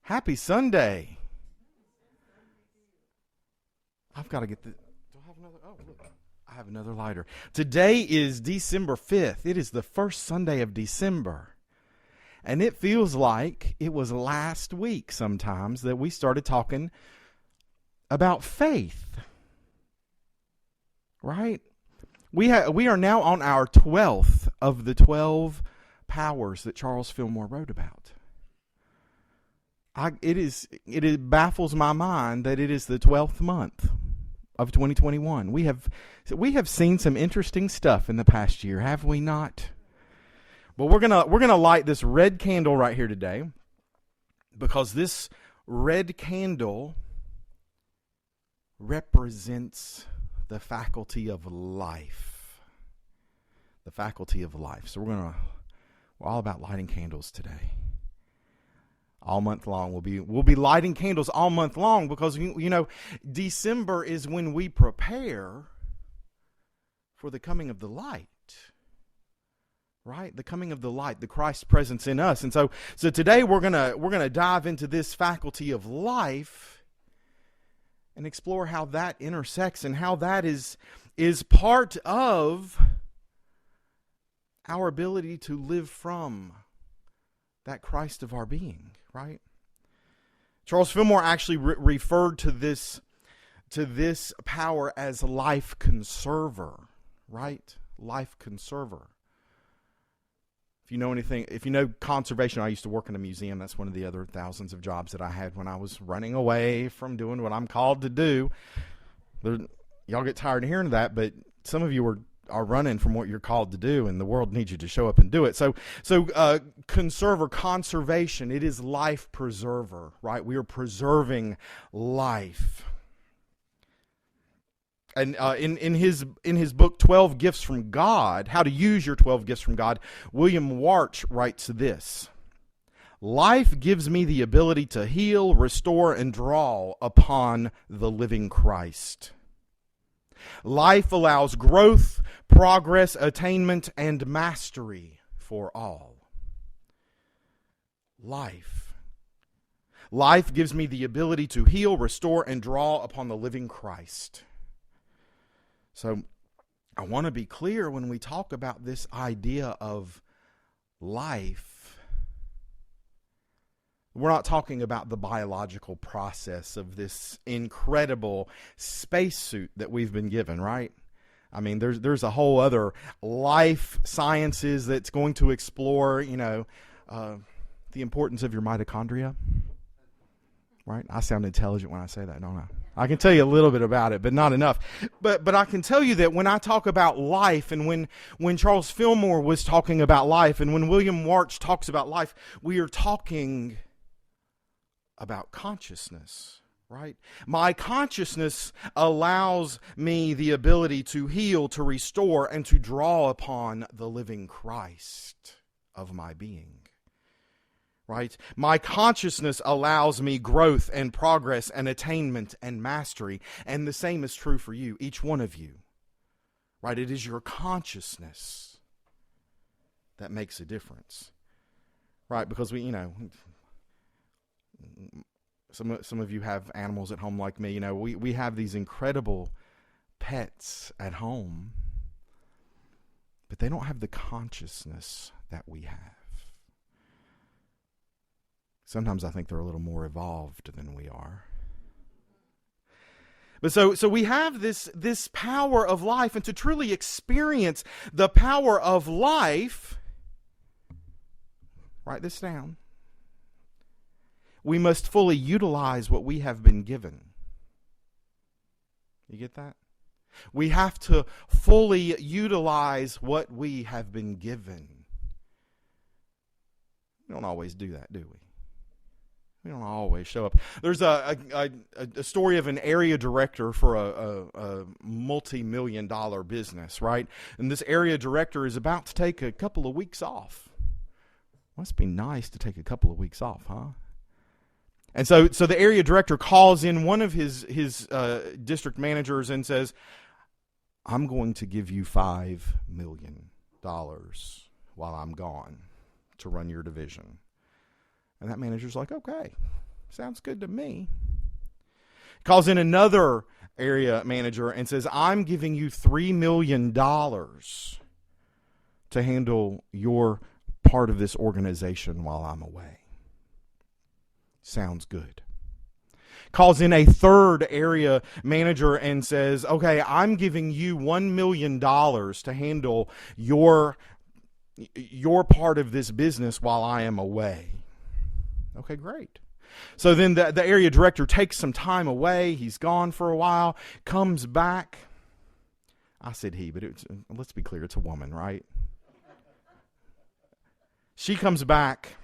Happy Sunday. I've got to get the... Do I have another? Oh, look. I have another lighter. Today is December 5th. It is the first Sunday of December. And it feels like it was last week sometimes that we started talking about faith. Right? We are now on our 12th of the 12 powers that Charles Fillmore wrote about. It baffles my mind that it is the 12th month of 2021. We have seen some interesting stuff in the past year, have we not? But we're gonna light this red candle right here today, because this red candle represents the faculty of life. The faculty of life. So we're all about lighting candles today. All month long. We'll be lighting candles all month long, because December is when we prepare for the coming of the light. Right? The coming of the light, the Christ presence in us. And so today we're gonna dive into this faculty of life and explore how that intersects and how that is part of our ability to live from that Christ of our being, right? Charles Fillmore actually referred to this power as life conserver, right? Life conserver. If you know conservation, I used to work in a museum. That's one of the other thousands of jobs that I had when I was running away from doing what I'm called to do. Y'all get tired of hearing that, but some of you are running from what you're called to do, and the world needs you to show up and do it. So conserver, conservation, it is life preserver, right? We are preserving life. And in his book, 12 Gifts from God, How to Use Your 12 Gifts from God, William Warch writes this: life gives me the ability to heal, restore, and draw upon the living Christ. Life allows growth, progress, attainment, and mastery for all. Life gives me the ability to heal, restore, and draw upon the living Christ. So I want to be clear when we talk about this idea of life. We're not talking about the biological process of this incredible spacesuit that we've been given, right? I mean, there's a whole other life sciences that's going to explore, the importance of your mitochondria, right? I sound intelligent when I say that, don't I? I can tell you a little bit about it, but not enough. But I can tell you that when I talk about life, and when Charles Fillmore was talking about life, and when William Warch talks about life, we are talking about consciousness, right? My consciousness allows me the ability to heal, to restore, and to draw upon the living Christ of my being. Right? My consciousness allows me growth and progress and attainment and mastery. And the same is true for you, each one of you. Right? It is your consciousness that makes a difference. Right? Because some of you have animals at home like me. We have these incredible pets at home, but they don't have the consciousness that we have. Sometimes I think they're a little more evolved than we are. But so we have this power of life, and to truly experience the power of life, write this down, we must fully utilize what we have been given. You get that? We have to fully utilize what we have been given. We don't always do that, do we? We don't always show up. There's a story of an area director for a multi-million-dollar business, right? And this area director is about to take a couple of weeks off. Must be nice to take a couple of weeks off, huh? And so the area director calls in one of his district managers and says, "I'm going to give you $5 million while I'm gone. to run your division. And that manager's like, okay, sounds good to me. Calls in another area manager and says, I'm giving you $3 million to handle your part of this organization while I'm away. Sounds good. Calls in a third area manager and says, okay, I'm giving you $1 million to handle your part of this business while I am away. Okay, great. So then the area director takes some time away. He's gone for a while, comes back. I said he, but let's be clear, it's a woman, right? She comes back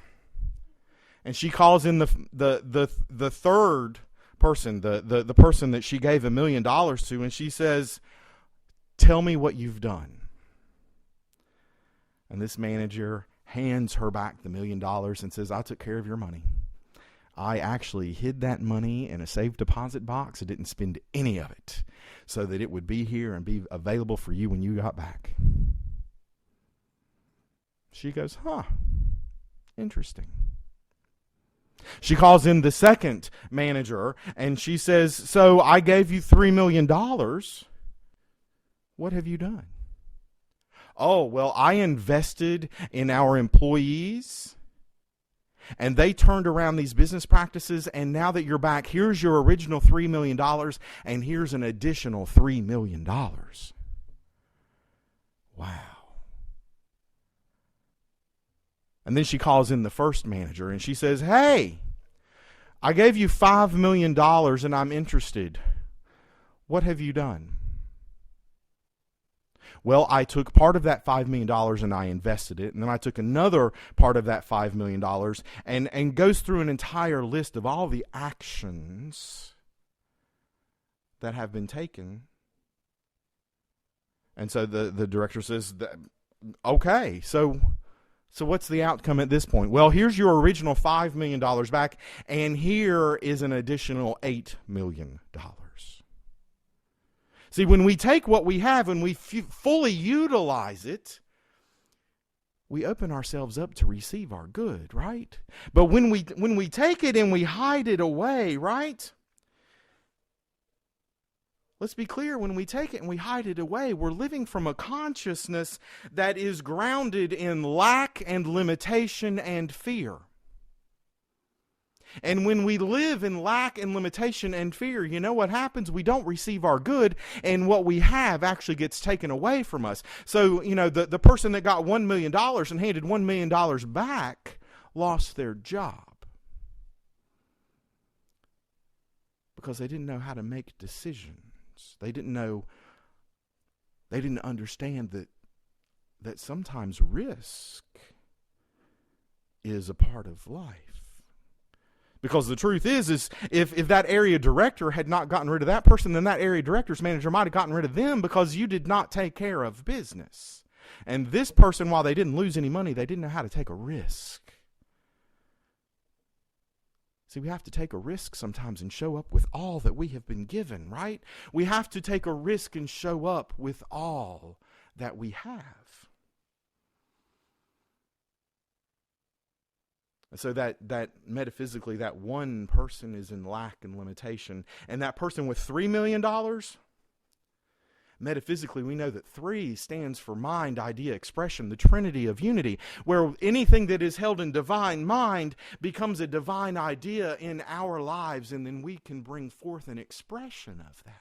and she calls in the third person, the person that she gave $1 million to, and she says, tell me what you've done. And this manager hands her back the $1 million and says, I took care of your money. I actually hid that money in a safe deposit box. I didn't spend any of it so that it would be here and be available for you when you got back. She goes, interesting. She calls in the second manager and she says, so I gave you $3 million. What have you done? Oh, well, I invested in our employees and they turned around these business practices, and now that you're back, here's your original $3 million and here's an additional $3 million. Wow. And then she calls in the first manager and she says, hey, I gave you $5 million and I'm interested. What have you done? Well, I took part of that $5 million and I invested it. And then I took another part of that $5 million and goes through an entire list of all the actions that have been taken. And so the director says, okay, so what's the outcome at this point? Well, here's your original $5 million back, and here is an additional $8 million. See, when we take what we have and we fully utilize it, we open ourselves up to receive our good, right? But when we take it and we hide it away, right? Let's be clear, when we take it and we hide it away, we're living from a consciousness that is grounded in lack and limitation and fear. And when we live in lack and limitation and fear, you know what happens? We don't receive our good, and what we have actually gets taken away from us. So, the person that got $1 million and handed $1 million back lost their job because they didn't know how to make decisions. They didn't understand that sometimes risk is a part of life. Because the truth is if that area director had not gotten rid of that person, then that area director's manager might have gotten rid of them because you did not take care of business. And this person, while they didn't lose any money, they didn't know how to take a risk. See, we have to take a risk sometimes and show up with all that we have been given, right? We have to take a risk and show up with all that we have. So that metaphysically, that one person is in lack and limitation. And that person with $3 million, metaphysically, we know that 3 stands for mind, idea, expression, the Trinity of unity, where anything that is held in divine mind becomes a divine idea in our lives, and then we can bring forth an expression of that.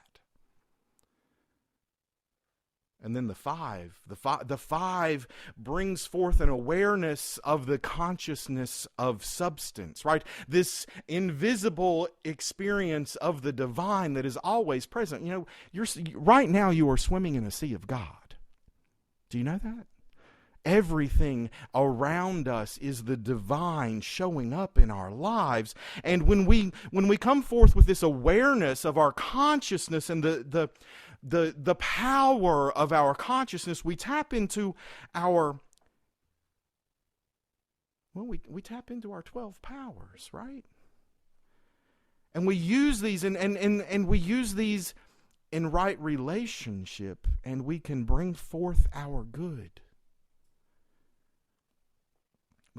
And then the 5 brings forth an awareness of the consciousness of substance, right? This invisible experience of the divine that is always present. Right now you are swimming in a sea of God. Do you know that? Everything around us is the divine showing up in our lives. And when we come forth with this awareness of our consciousness and the power of our consciousness, we tap into we tap into our 12 powers, right? And we use these and we use these in right relationship, and we can bring forth our good.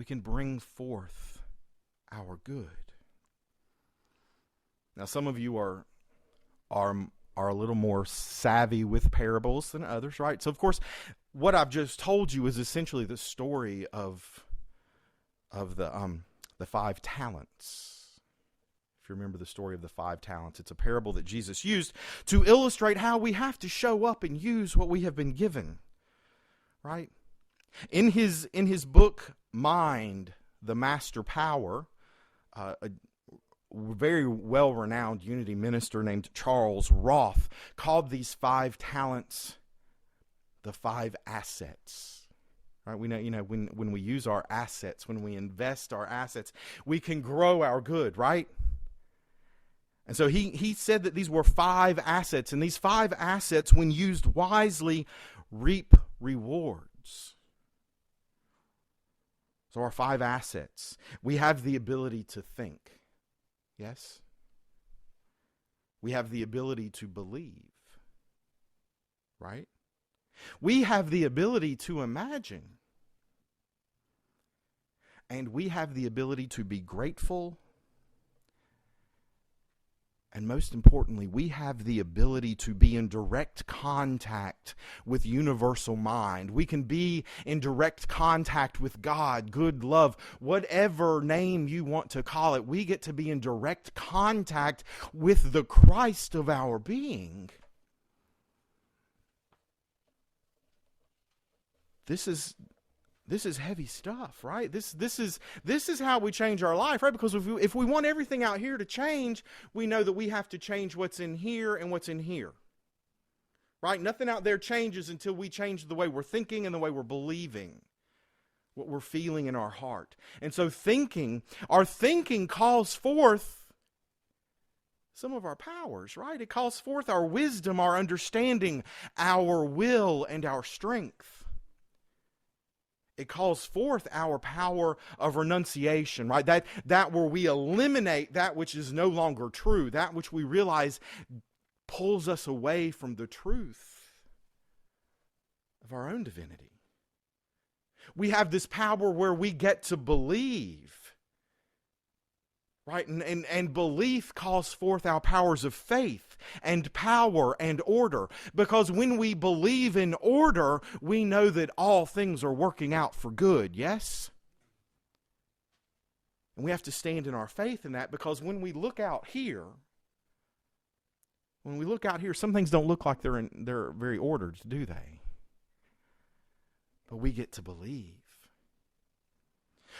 we can bring forth our good. Now, some of you are a little more savvy with parables than others, right? So, of course, what I've just told you is essentially the story of the 5 talents. If you remember the story of the 5 talents, it's a parable that Jesus used to illustrate how we have to show up and use what we have been given, right? In his book, Mind, the Master Power, a very well-renowned Unity minister named Charles Roth called these 5 talents the 5 assets. Right? We know, when we use our assets, when we invest our assets, we can grow our good, right? And so he said that these were 5 assets, and these 5 assets, when used wisely, reap rewards. So our 5 assets, we have the ability to think. Yes? We have the ability to believe. Right? We have the ability to imagine. And we have the ability to be grateful. And most importantly, we have the ability to be in direct contact with universal mind. We can be in direct contact with God, good, love, whatever name you want to call it. We get to be in direct contact with the Christ of our being. This is heavy stuff, right? This is how we change our life, right? Because if we want everything out here to change, we know that we have to change what's in here and what's in here, right? Nothing out there changes until we change the way we're thinking and the way we're believing, what we're feeling in our heart. And so our thinking calls forth some of our powers, right? It calls forth our wisdom, our understanding, our will, and our strength. It calls forth our power of renunciation, right? That where we eliminate that which is no longer true, that which we realize pulls us away from the truth of our own divinity. We have this power where we get to believe, right? And belief calls forth our powers of faith and power and order. Because when we believe in order, we know that all things are working out for good, yes? And we have to stand in our faith in that, because when we look out here, some things don't look like they're very ordered, do they? But we get to believe.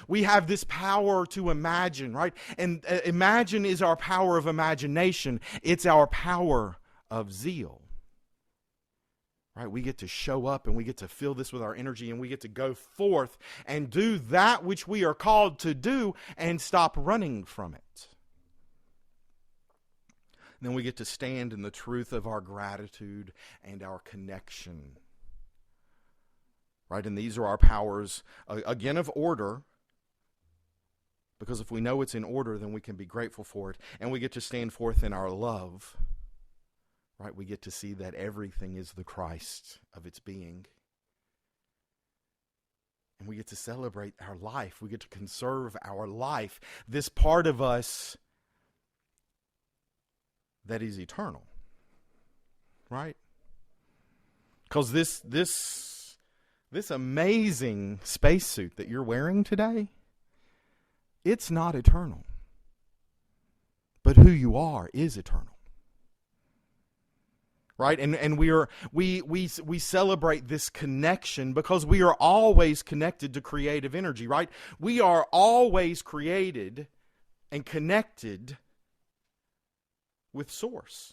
We have this power to imagine, right? And imagine is our power of imagination. It's our power of zeal. Right? We get to show up and we get to fill this with our energy, and we get to go forth and do that which we are called to do and stop running from it. And then we get to stand in the truth of our gratitude and our connection. Right? And these are our powers, again, of order. Because if we know it's in order, then we can be grateful for it. And we get to stand forth in our love. Right? We get to see that everything is the Christ of its being. And we get to celebrate our life. We get to conserve our life. This part of us that is eternal. Right? Because this amazing spacesuit that you're wearing today, it's not eternal. But who you are is eternal. Right? And we celebrate this connection because we are always connected to creative energy, right? We are always created and connected with Source.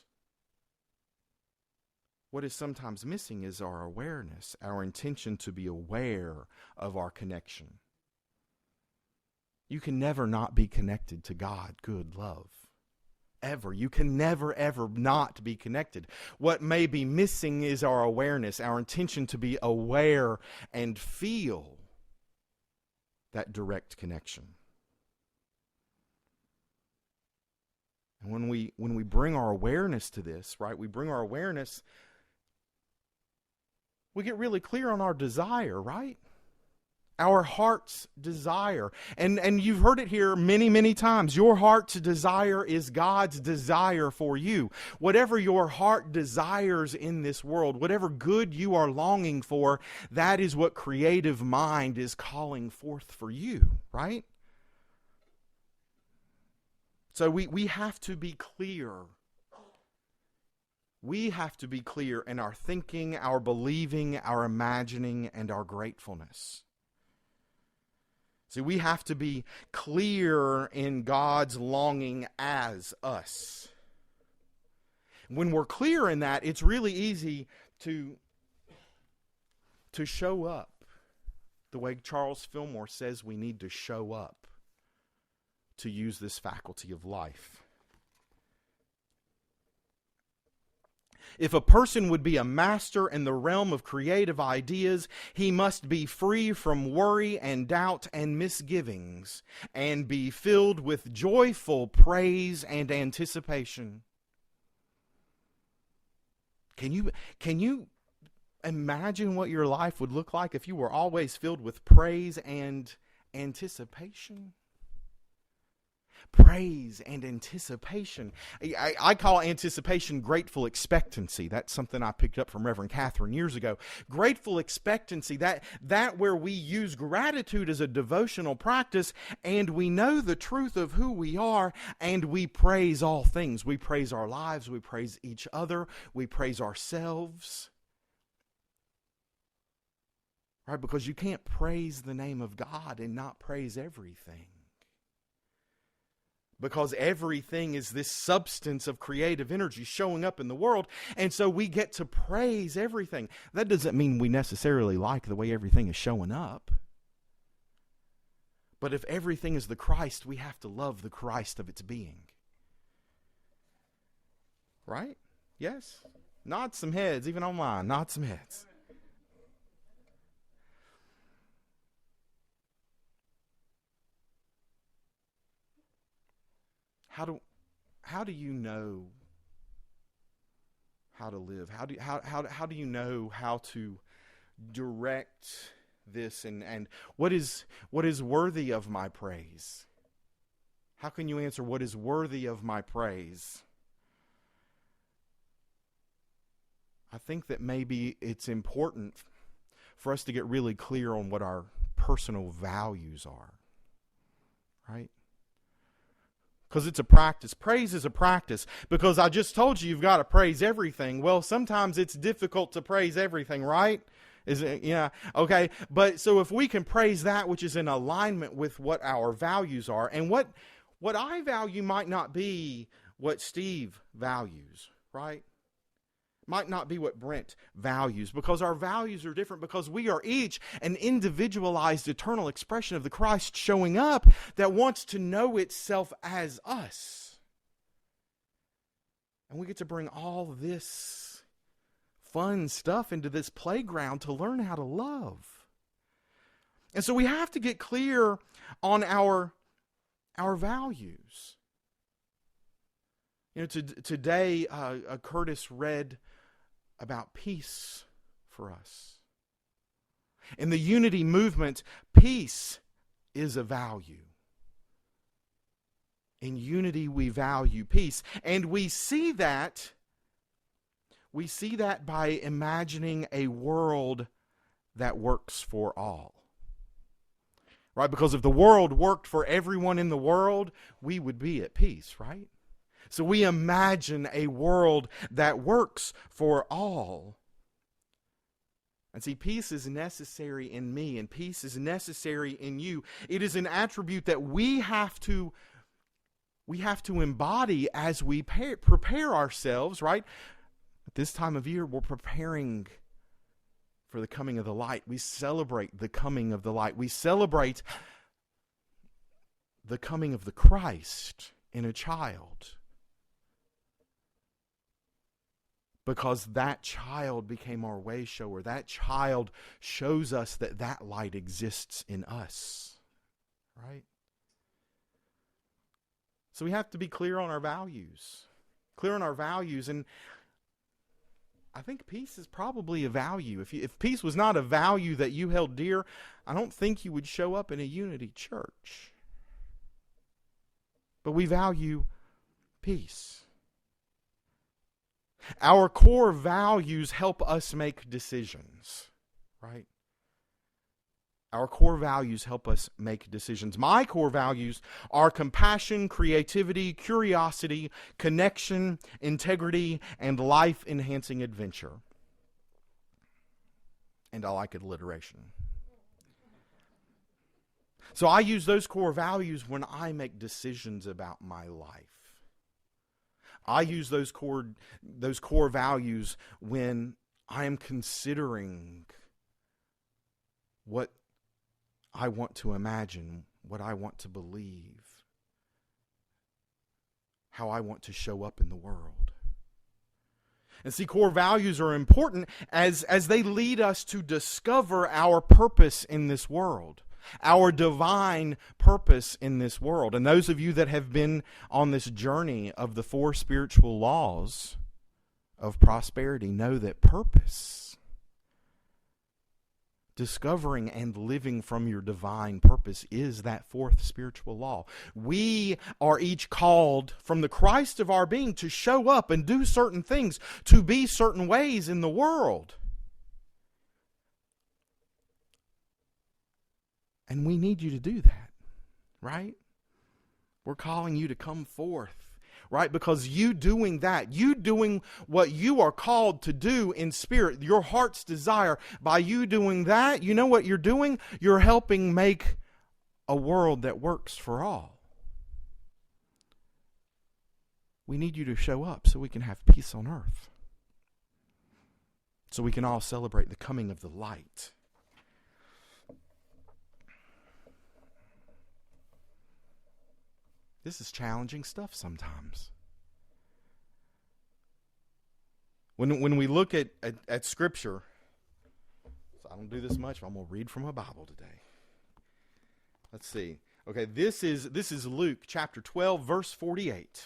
What is sometimes missing is our awareness, our intention to be aware of our connection. You can never not be connected to God, good, love. Ever. You can never, ever not be connected. What may be missing is our awareness, our intention to be aware and feel that direct connection. And when we bring our awareness to this, right, we bring our awareness, we get really clear on our desire, right? Our heart's desire. And you've heard it here many, many times. Your heart's desire is God's desire for you. Whatever your heart desires in this world, whatever good you are longing for, that is what creative mind is calling forth for you, right? So we have to be clear. We have to be clear in our thinking, our believing, our imagining, and our gratefulness. See, we have to be clear in God's longing as us. When we're clear in that, it's really easy to show up the way Charles Fillmore says we need to show up to use this faculty of life. If a person would be a master in the realm of creative ideas, he must be free from worry and doubt and misgivings, and be filled with joyful praise and anticipation. Can you imagine what your life would look like if you were always filled with praise and anticipation? Praise and anticipation. I call anticipation grateful expectancy. That's something I picked up from Reverend Catherine years ago. Grateful expectancy, that where we use gratitude as a devotional practice, and we know the truth of who we are, and we praise all things. We praise our lives, we praise each other, we praise ourselves. Right? Because you can't praise the name of God and not praise everything. Because everything is this substance of creative energy showing up in the world. And so we get to praise everything. That doesn't mean we necessarily like the way everything is showing up. But if everything is the Christ, we have to love the Christ of its being. Right? Yes? Nod some heads, even online. Nod some heads. How do you know how to live? How do you know how to direct this and what is worthy of my praise? How can you answer what is worthy of my praise? I think that maybe it's important for us to get really clear on what our personal values are. Right? Because it's a practice. Praise is a practice. Because I just told you you've got to praise everything. Well, sometimes it's difficult to praise everything, right? Is it? Yeah. Okay. But so if we can praise that which is in alignment with what our values are, and what I value might not be what Steve values, right? Might not be what Brent values, because our values are different, because we are each an individualized eternal expression of the Christ showing up that wants to know itself as us. And we get to bring all this fun stuff into this playground to learn how to love. And so we have to get clear on our values. You know, today Curtis read about peace for us. In the unity movement, peace is a value. In unity, we value peace. And we see that by imagining a world that works for all. Right? Because if the world worked for everyone in the world, we would be at peace, right? So we imagine a world that works for all. And see, peace is necessary in me, and peace is necessary in you. It is an attribute that we have to embody as we prepare ourselves, right? At this time of year, we're preparing for the coming of the light. We celebrate the coming of the light. We celebrate the coming of the Christ in a child. Because that child became our way shower. That child shows us that light exists in us. Right? So we have to be clear on our values. Clear on our values. And I think peace is probably a value. If peace was not a value that you held dear, I don't think you would show up in a unity church. But we value peace. Our core values help us make decisions, right? Our core values help us make decisions. My core values are compassion, creativity, curiosity, connection, integrity, and life-enhancing adventure. And I like alliteration. So I use those core values when I make decisions about my life. I use those core values when I am considering what I want to imagine, what I want to believe, how I want to show up in the world. And see, core values are important as they lead us to discover our purpose in this world, our divine purpose in this world. And those of you that have been on this journey of the 4 spiritual laws of prosperity know that purpose, discovering and living from your divine purpose, is that 4th spiritual law. We are each called from the Christ of our being to show up and do certain things, to be certain ways in the world. And we need you to do that, right? We're calling you to come forth, right? Because you doing that, you doing what you are called to do in spirit, your heart's desire, by you doing that, you know what you're doing? You're helping make a world that works for all. We need you to show up so we can have peace on earth. So we can all celebrate the coming of the light. This is challenging stuff sometimes. When we look at Scripture, so I don't do this much, but I'm going to read from a Bible today. Let's see. Okay, this is Luke chapter 12, verse 48.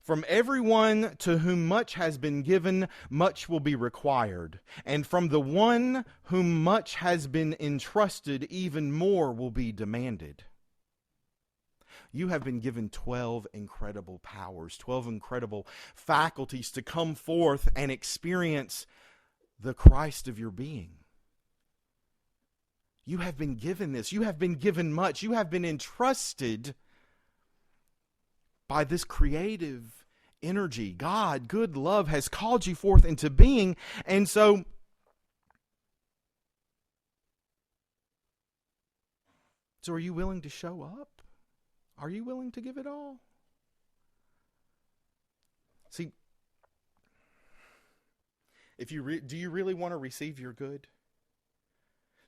From everyone to whom much has been given, much will be required. And from the one whom much has been entrusted, even more will be demanded. You have been given 12 incredible powers, 12 incredible faculties to come forth and experience the Christ of your being. You have been given this. You have been given much. You have been entrusted by this creative energy. God, good love, has called you forth into being. And so are you willing to show up? Are you willing to give it all? See, do you really want to receive your good?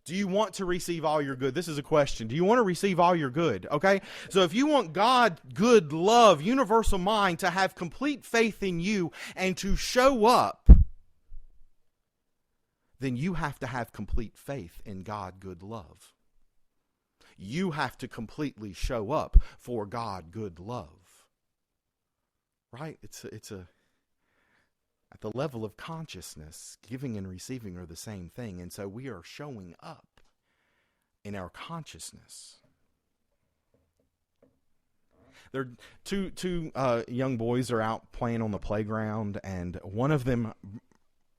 Do you want to receive all your good? This is a question. Do you want to receive all your good? Okay? So if you want God, good, love, universal mind to have complete faith in you and to show up, then you have to have complete faith in God, good, love. You have to completely show up for God, good, love. Right? It's at the level of consciousness, giving and receiving are the same thing. And so we are showing up in our consciousness. There two young boys are out playing on the playground, and one of them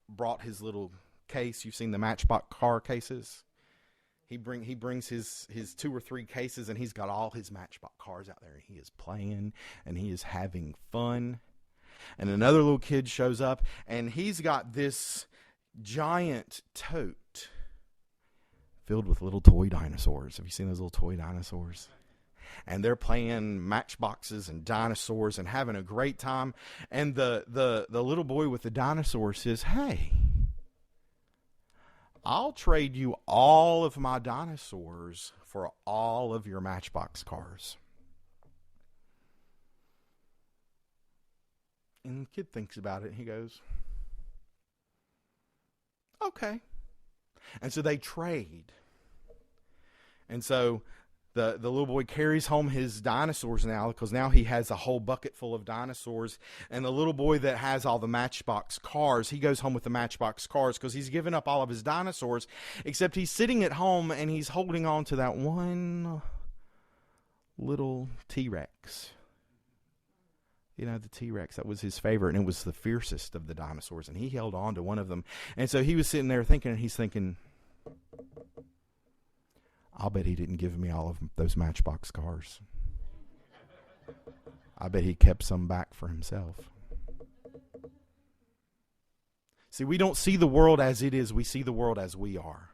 brought his little case. You've seen the Matchbox car cases. He brings his 2 or 3 cases, and he's got all his Matchbox cars out there. He is playing, and he is having fun. And another little kid shows up, and he's got this giant tote filled with little toy dinosaurs. Have you seen those little toy dinosaurs? And they're playing matchboxes and dinosaurs and having a great time. And the little boy with the dinosaur says, "Hey, I'll trade you all of my dinosaurs for all of your Matchbox cars." And the kid thinks about it, and he goes, "Okay." And so they trade. And so The little boy carries home his dinosaurs now, because now he has a whole bucket full of dinosaurs. And the little boy that has all the Matchbox cars, he goes home with the Matchbox cars because he's given up all of his dinosaurs, except he's sitting at home and he's holding on to that one little T-Rex. You know, the T-Rex, that was his favorite, and it was the fiercest of the dinosaurs, and he held on to one of them. And so he was sitting there thinking, and he's thinking, I'll bet he didn't give me all of those Matchbox cars. I bet he kept some back for himself. See, we don't see the world as it is. We see the world as we are.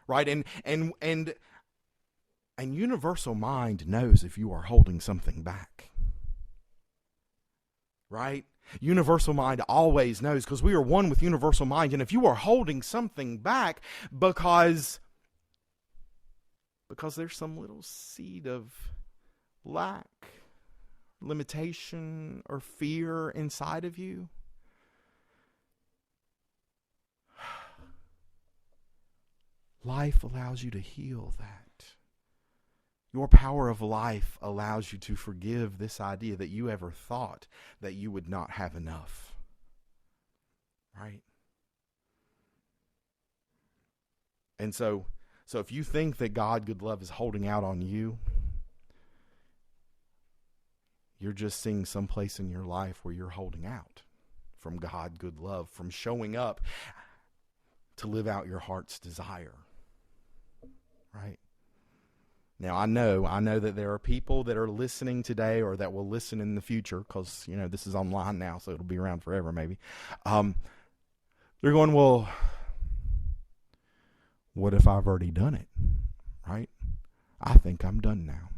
Right? And universal mind knows if you are holding something back. Right? Universal mind always knows, because we are one with universal mind. And if you are holding something back because there's some little seed of lack, limitation, or fear inside of you, life allows you to heal that. Your power of life allows you to forgive this idea that you ever thought that you would not have enough. Right? And so if you think that God, good love, is holding out on you, you're just seeing some place in your life where you're holding out from God, good love, from showing up to live out your heart's desire. Right? Now, I know that there are people that are listening today, or that will listen in the future, because, you know, this is online now, so it'll be around forever maybe. They're going, well, what if I've already done it? Right? I think I'm done now.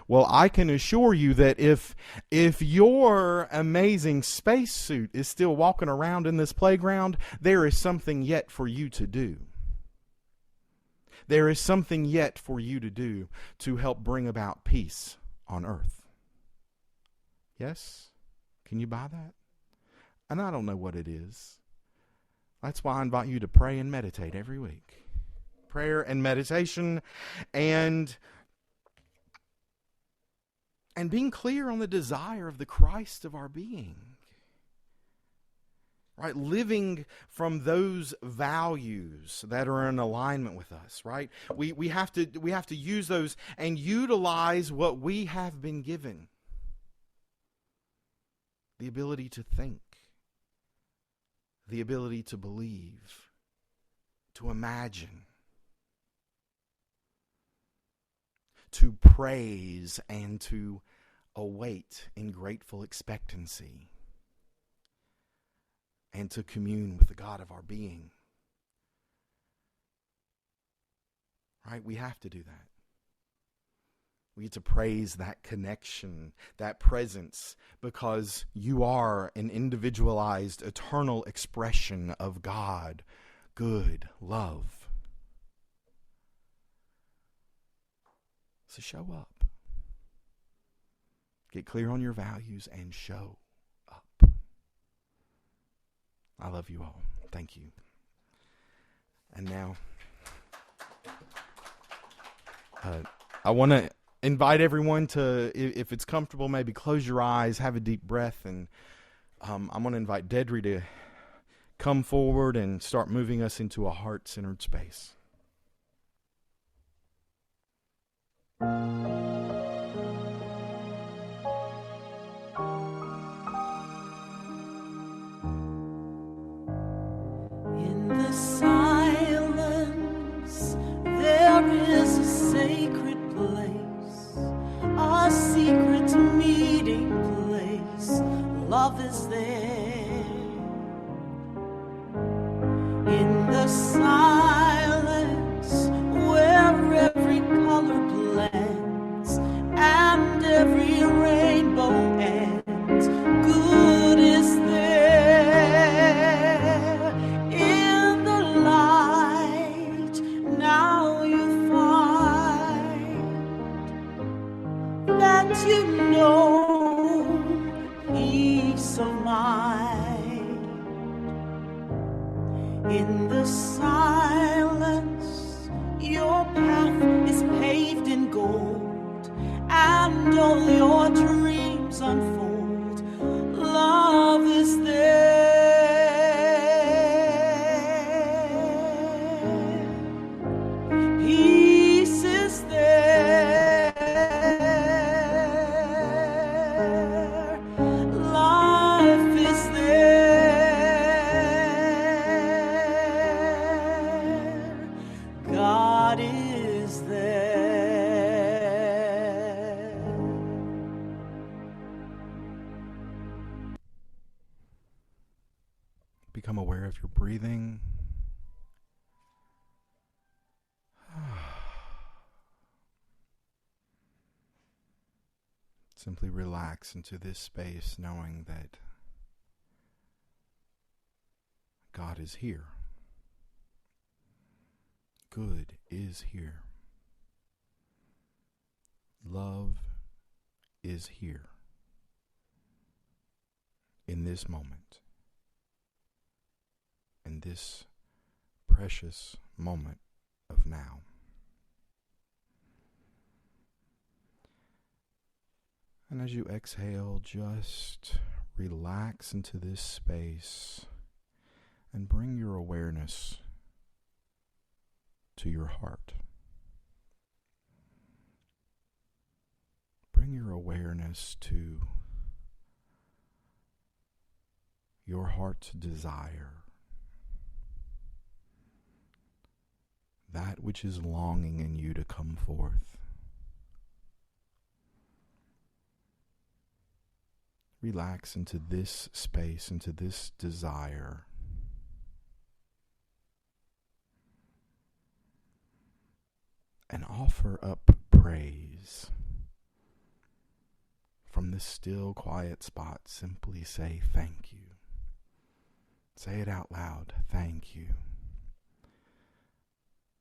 Well, I can assure you that if your amazing spacesuit is still walking around in this playground, there is something yet for you to do. There is something yet for you to do to help bring about peace on earth. Yes? Can you buy that? And I don't know what it is. That's why I invite you to pray and meditate every week. Prayer and meditation, and being clear on the desire of the Christ of our being. Right? Living from those values that are in alignment with us, right? We have to use those and utilize what we have been given. The ability to think, the ability to believe, to imagine, to praise, and to await in grateful expectancy, and to commune with the God of our being. Right? We have to do that. We get to praise that connection, that presence, because you are an individualized, eternal expression of God, good, love. So show up. Get clear on your values and show up. I love you all. Thank you. And now, I want to invite everyone to, if it's comfortable, maybe close your eyes, have a deep breath, and I'm going to invite Dedry to come forward and start moving us into a heart-centered space. In the silence, there is a sacred place, a secret meeting place. Love is there. In the silence, where every color blends and every rainbow ends, good is there. In the light, now you find that you know peace of mind. In the silence, your path God is there. Become aware of your breathing. Simply relax into this space, knowing that God is here. Good is here. Love is here in this moment, in this precious moment of now. And as you exhale, just relax into this space and bring your awareness to your heart. Bring your awareness to your heart's desire, that which is longing in you to come forth. Relax into this space, into this desire. And offer up praise. From this still, quiet spot, simply say thank you. Say it out loud. Thank you.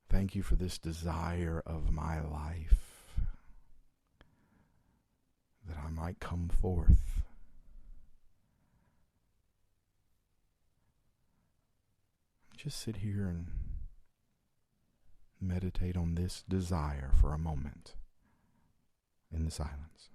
Thank you for this desire of my life, that I might come forth. Just sit here and meditate on this desire for a moment in the silence.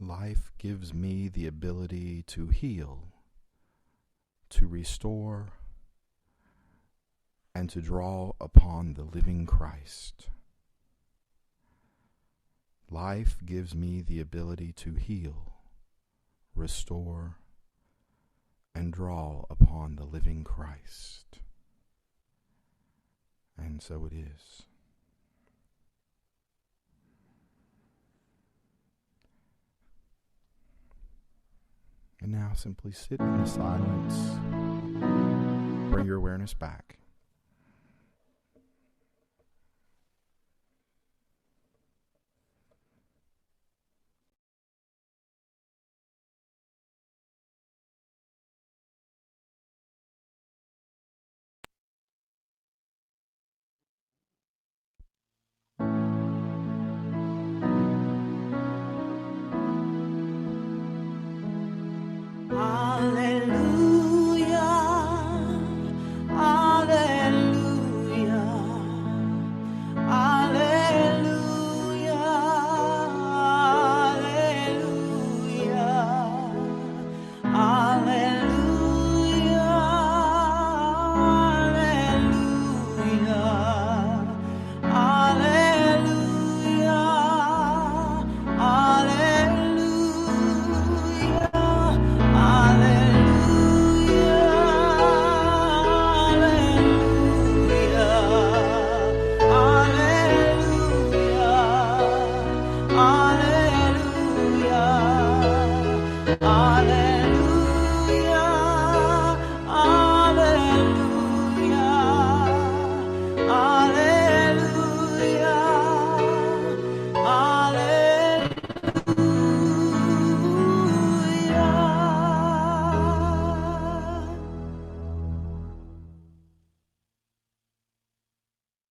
Life gives me the ability to heal, to restore, and to draw upon the living Christ. Life gives me the ability to heal, restore, and draw upon the living Christ. And so it is. And now simply sit in the silence. Bring your awareness back.